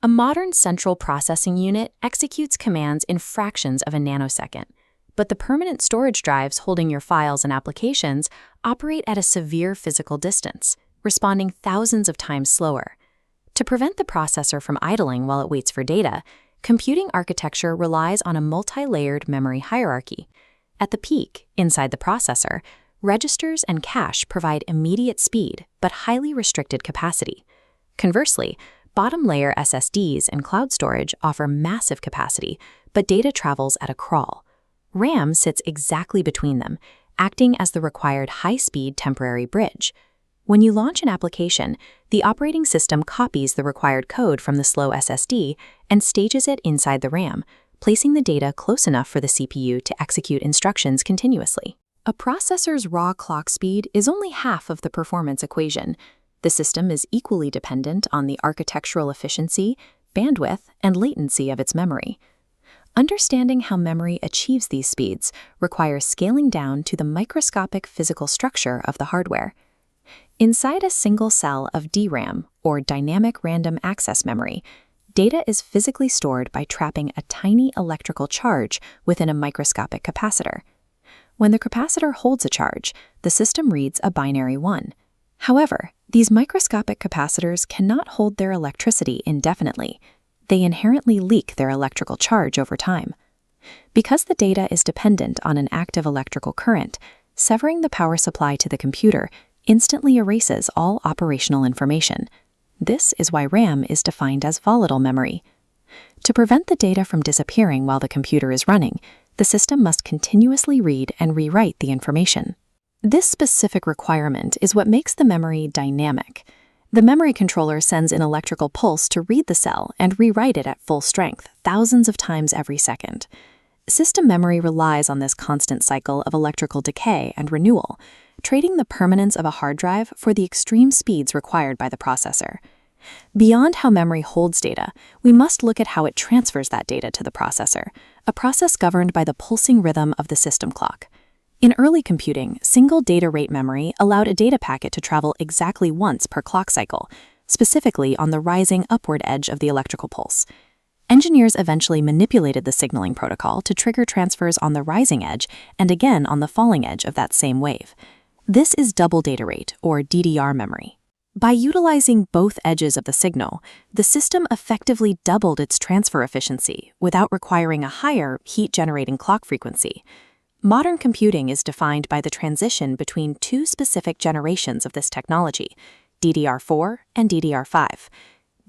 A modern central processing unit executes commands in fractions of a nanosecond, but the permanent storage drives holding your files and applications operate at a severe physical distance, responding thousands of times slower. To prevent the processor from idling while it waits for data, computing architecture relies on a multi-layered memory hierarchy. At the peak, inside the processor, registers and cache provide immediate speed but highly restricted capacity. Conversely, bottom-layer SSDs and cloud storage offer massive capacity, but data travels at a crawl. RAM sits exactly between them, acting as the required high-speed temporary bridge. When you launch an application, the operating system copies the required code from the slow SSD and stages it inside the RAM, placing the data close enough for the CPU to execute instructions continuously. A processor's raw clock speed is only half of the performance equation. The system is equally dependent on the architectural efficiency, bandwidth, and latency of its memory. Understanding how memory achieves these speeds requires scaling down to the microscopic physical structure of the hardware. Inside a single cell of DRAM, or dynamic random access memory, data is physically stored by trapping a tiny electrical charge within a microscopic capacitor. When the capacitor holds a charge, the system reads a binary 1. However, these microscopic capacitors cannot hold their electricity indefinitely. They inherently leak their electrical charge over time. Because the data is dependent on an active electrical current, severing the power supply to the computer instantly erases all operational information. This is why RAM is defined as volatile memory. To prevent the data from disappearing while the computer is running, the system must continuously read and rewrite the information. This specific requirement is what makes the memory dynamic. The memory controller sends an electrical pulse to read the cell and rewrite it at full strength, thousands of times every second. System memory relies on this constant cycle of electrical decay and renewal, trading the permanence of a hard drive for the extreme speeds required by the processor. Beyond how memory holds data, we must look at how it transfers that data to the processor, a process governed by the pulsing rhythm of the system clock. In early computing, single data rate memory allowed a data packet to travel exactly once per clock cycle, specifically on the rising upward edge of the electrical pulse. Engineers eventually manipulated the signaling protocol to trigger transfers on the rising edge and again on the falling edge of that same wave. This is double data rate, or DDR memory. By utilizing both edges of the signal, the system effectively doubled its transfer efficiency without requiring a higher heat-generating clock frequency. Modern computing is defined by the transition between two specific generations of this technology, DDR4 and DDR5.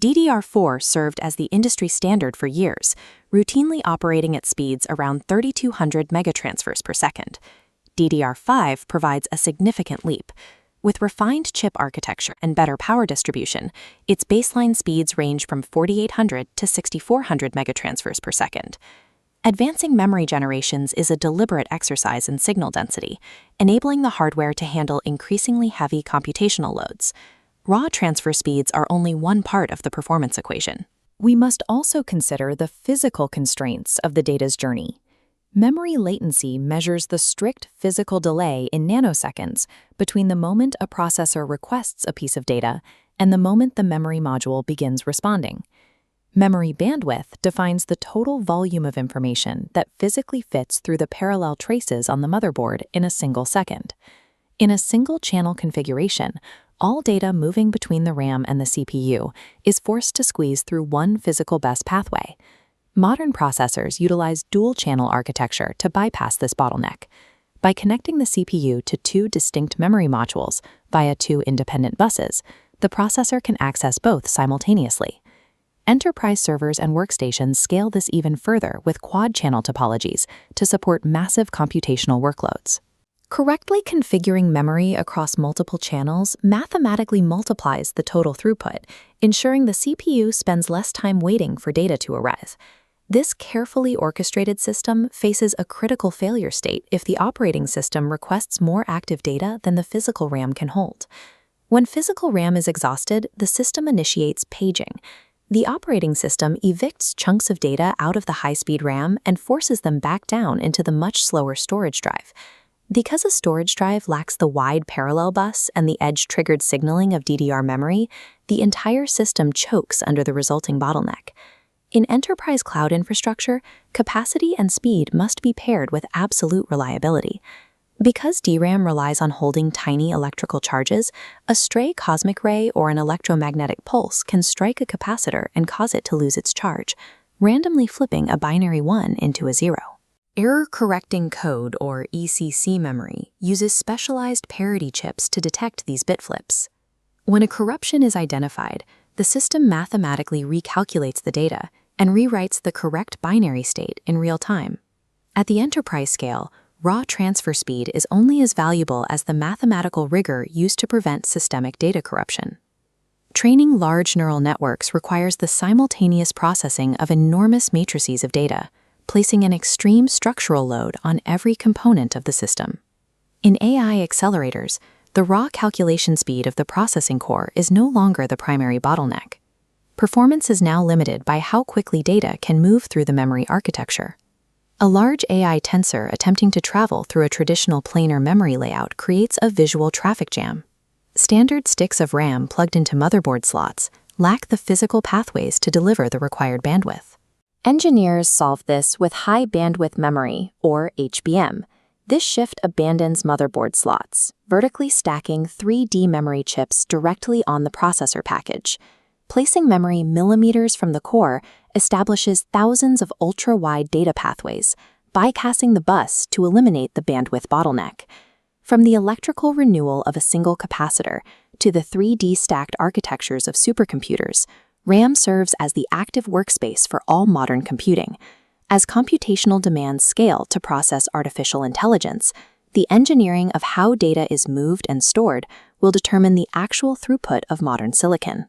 DDR4 served as the industry standard for years, routinely operating at speeds around 3,200 megatransfers per second. DDR5 provides a significant leap. With refined chip architecture and better power distribution, its baseline speeds range from 4,800 to 6,400 megatransfers per second. Advancing memory generations is a deliberate exercise in signal density, enabling the hardware to handle increasingly heavy computational loads. Raw transfer speeds are only one part of the performance equation. We must also consider the physical constraints of the data's journey. Memory latency measures the strict physical delay in nanoseconds between the moment a processor requests a piece of data and the moment the memory module begins responding. Memory bandwidth defines the total volume of information that physically fits through the parallel traces on the motherboard in a single second. In a single channel configuration, all data moving between the RAM and the CPU is forced to squeeze through one physical bus pathway. Modern processors utilize dual-channel architecture to bypass this bottleneck. By connecting the CPU to two distinct memory modules via two independent buses, the processor can access both simultaneously. Enterprise servers and workstations scale this even further with quad-channel topologies to support massive computational workloads. Correctly configuring memory across multiple channels mathematically multiplies the total throughput, ensuring the CPU spends less time waiting for data to arrive. This carefully orchestrated system faces a critical failure state if the operating system requests more active data than the physical RAM can hold. When physical RAM is exhausted, the system initiates paging. The operating system evicts chunks of data out of the high-speed RAM and forces them back down into the much slower storage drive. Because a storage drive lacks the wide parallel bus and the edge-triggered signaling of DDR memory, the entire system chokes under the resulting bottleneck. In enterprise cloud infrastructure, capacity and speed must be paired with absolute reliability. Because DRAM relies on holding tiny electrical charges, a stray cosmic ray or an electromagnetic pulse can strike a capacitor and cause it to lose its charge, randomly flipping a binary 1 into a 0. Error-correcting code, or ECC memory, uses specialized parity chips to detect these bit flips. When a corruption is identified, the system mathematically recalculates the data and rewrites the correct binary state in real time. At the enterprise scale, raw transfer speed is only as valuable as the mathematical rigor used to prevent systemic data corruption. Training large neural networks requires the simultaneous processing of enormous matrices of data, placing an extreme structural load on every component of the system. In AI accelerators, the raw calculation speed of the processing core is no longer the primary bottleneck. Performance is now limited by how quickly data can move through the memory architecture. A large AI tensor attempting to travel through a traditional planar memory layout creates a visual traffic jam. Standard sticks of RAM plugged into motherboard slots lack the physical pathways to deliver the required bandwidth. Engineers solve this with high bandwidth memory, or HBM. This shift abandons motherboard slots, vertically stacking 3D memory chips directly on the processor package. Placing memory millimeters from the core establishes thousands of ultra-wide data pathways, bypassing the bus to eliminate the bandwidth bottleneck. From the electrical renewal of a single capacitor to the 3D stacked architectures of supercomputers, RAM serves as the active workspace for all modern computing. As computational demands scale to process artificial intelligence, the engineering of how data is moved and stored will determine the actual throughput of modern silicon.